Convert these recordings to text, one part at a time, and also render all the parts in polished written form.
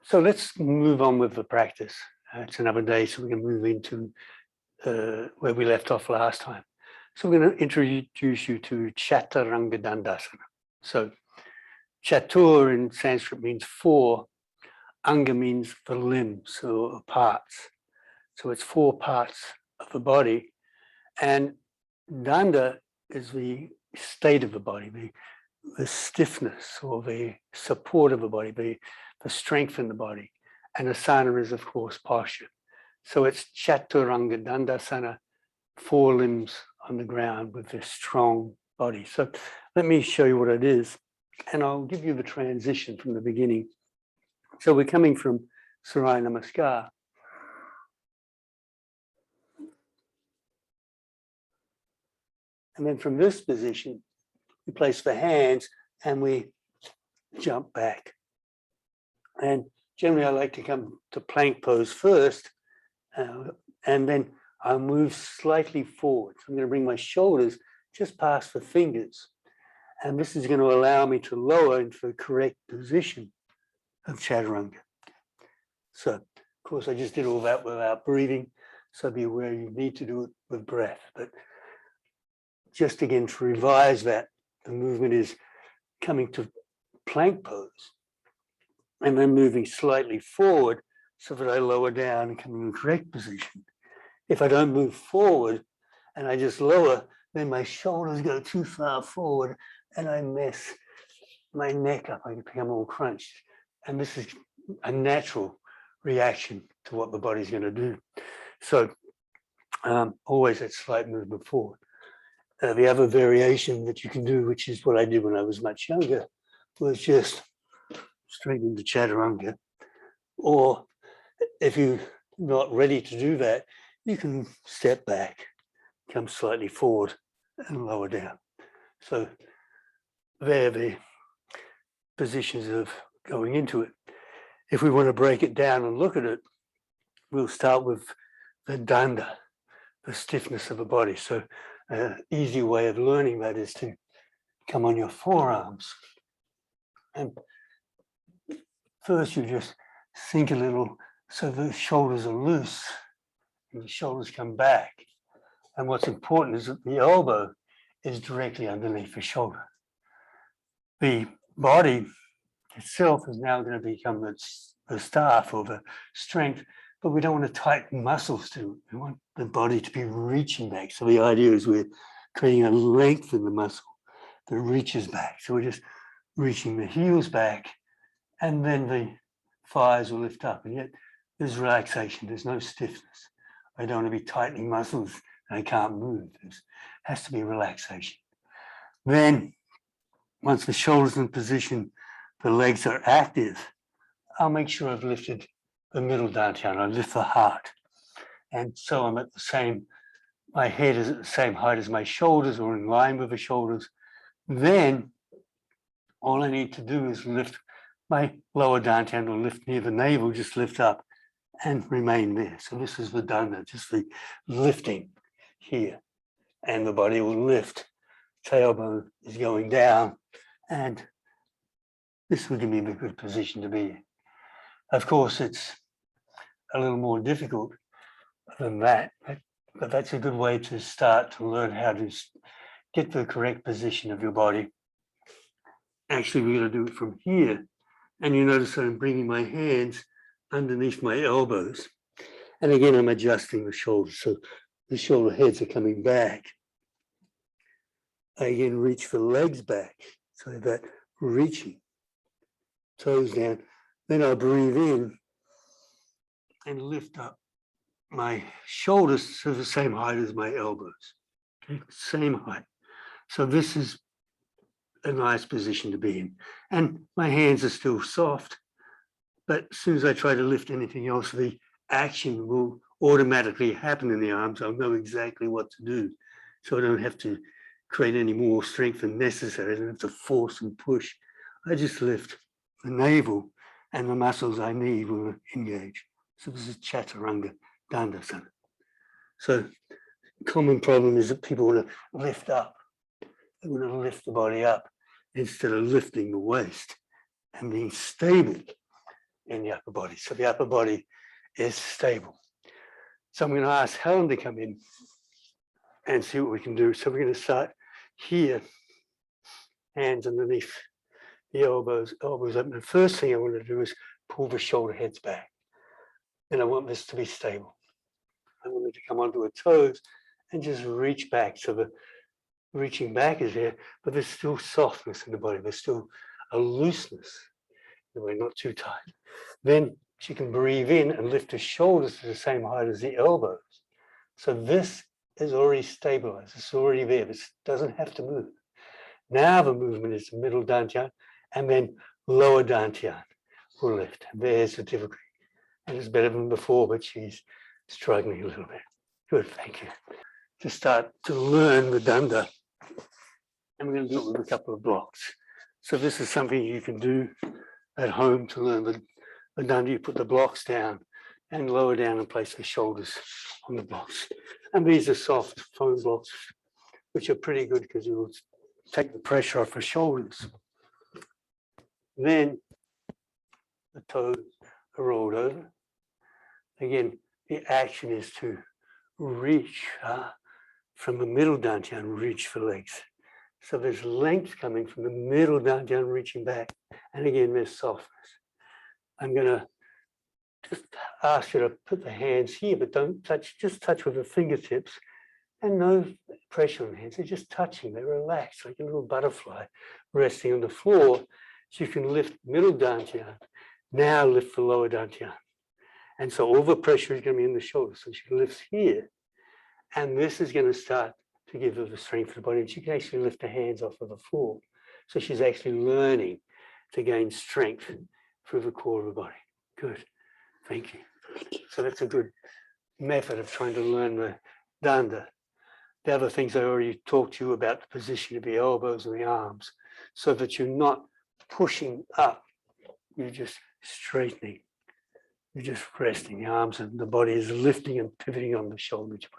So let's move on with the practice. It's another day, so we're going to move into where we left off last time. So we're going to introduce you to Chaturanga Dandasana. So Chatur in Sanskrit means four, Anga means the limbs or parts. So it's four parts of the body, and Danda is the state of the body, the stiffness or the support of the body, the strength in the body. And asana is, of course, posture. So it's Chaturanga Dandasana, four limbs on the ground with this strong body. So let me show you what it is, and I'll give you the transition from the beginning. So we're coming from Surya Namaskar. And then from this position, we place the hands and we jump back. And generally, I like to come to plank pose first, and then I'll move slightly forward. So I'm going to bring my shoulders just past the fingers. And this is going to allow me to lower into the correct position of Chaturanga. So, of course, I just did all that without breathing. So be aware you need to do it with breath. But just again, to revise that, the movement is coming to plank pose and then moving slightly forward so that I lower down and come in the correct position. If I don't move forward and I just lower, then my shoulders go too far forward and I mess my neck up. I become all crunched. And this is a natural reaction to what the body's going to do. So always that slight movement forward. The other variation that you can do, which is what I did when I was much younger, was just straight into Chaturanga. Or if you're not ready to do that, you can step back, come slightly forward and lower down. So they're the positions of going into it. If we want to break it down and look at it, we'll start with the danda, the stiffness of the body. So an easy way of learning that is to come on your forearms. And first you just sink a little so the shoulders are loose and the shoulders come back. And what's important is that the elbow is directly underneath the shoulder. The body itself is now going to become the staff or the strength, but we don't want to tighten muscles to it. We want the body to be reaching back. So the idea is we're creating a length in the muscle that reaches back. So we're just reaching the heels back, and then the thighs will lift up. And yet there's relaxation, there's no stiffness. I don't want to be tightening muscles and I can't move. There has to be relaxation. Then once the shoulders in position, the legs are active, I'll make sure I've lifted the middle down. I lift the heart. And so I'm at the same, my head is at the same height as my shoulders or in line with the shoulders. Then all I need to do is lift my lower down or lift near the navel, just lift up and remain there. So this is the danda, just the lifting here. And the body will lift. Tailbone is going down, and this would give me a good position to be in. Of course, it's a little more difficult than that, but that's a good way to start to learn how to get the correct position of your body. Actually, we're going to do it from here. And you notice that I'm bringing my hands underneath my elbows. And again, I'm adjusting the shoulders. So the shoulder heads are coming back. I again reach the legs back. So that reaching, toes down. Then I'll breathe in and lift up my shoulders to the same height as my elbows. Okay, same height. So this is a nice position to be in. And my hands are still soft, but as soon as I try to lift anything else, the action will automatically happen in the arms. I'll know exactly what to do. So I don't have to create any more strength than necessary. I don't have to force and push. I just lift the navel and the muscles I need will engage. So this is Chaturanga Dandasana. So common problem is that people want to lift up. They want to lift the body up instead of lifting the waist and being stable. in the upper body. So the upper body is stable. So I'm going to ask Helen to come in and see what we can do. So we're going to start here, hands underneath the elbows open. The first thing I want to do is pull the shoulder heads back. And I want this to be stable. I want it to come onto her toes and just reach back. So the reaching back is there, but there's still softness in the body. There's still a looseness in the way, not too tight. Then she can breathe in and lift her shoulders to the same height as the elbows. So this is already stabilized. It's already there. This doesn't have to move. Now the movement is the middle dantian and then lower dantian will lift. And there's the difficulty. And it's better than before, but she's struggling a little bit. Good, thank you. To start to learn the danda, and we're going to do it with a couple of blocks. So this is something you can do at home to learn the danda. You put the blocks down and lower down and place the shoulders on the blocks. And these are soft foam blocks, which are pretty good because you will take the pressure off the shoulders. Then the toes are rolled over. Again, the action is to reach from the middle dantian, reach for legs. So there's length coming from the middle dantian, reaching back. And again, there's softness. I'm going to just ask you to put the hands here, but don't touch, just touch with the fingertips and no pressure on the hands. They're just touching, they're relaxed, like a little butterfly resting on the floor. So you can lift middle dantian, now lift the lower dantian. And so all the pressure is going to be in the shoulders. So she lifts here, and this is going to start to give her the strength of the body. And she can actually lift her hands off of the floor. So she's actually learning to gain strength through the core of the body. Good. Thank you. So that's a good method of trying to learn the danda. The other things I already talked to you about, the position of the elbows and the arms, so that you're not pushing up, you're just straightening. You're just resting. The arms and the body is lifting and pivoting on the shoulder joint.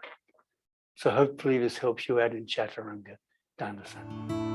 So hopefully this helps you out in Chaturanga Dandasana.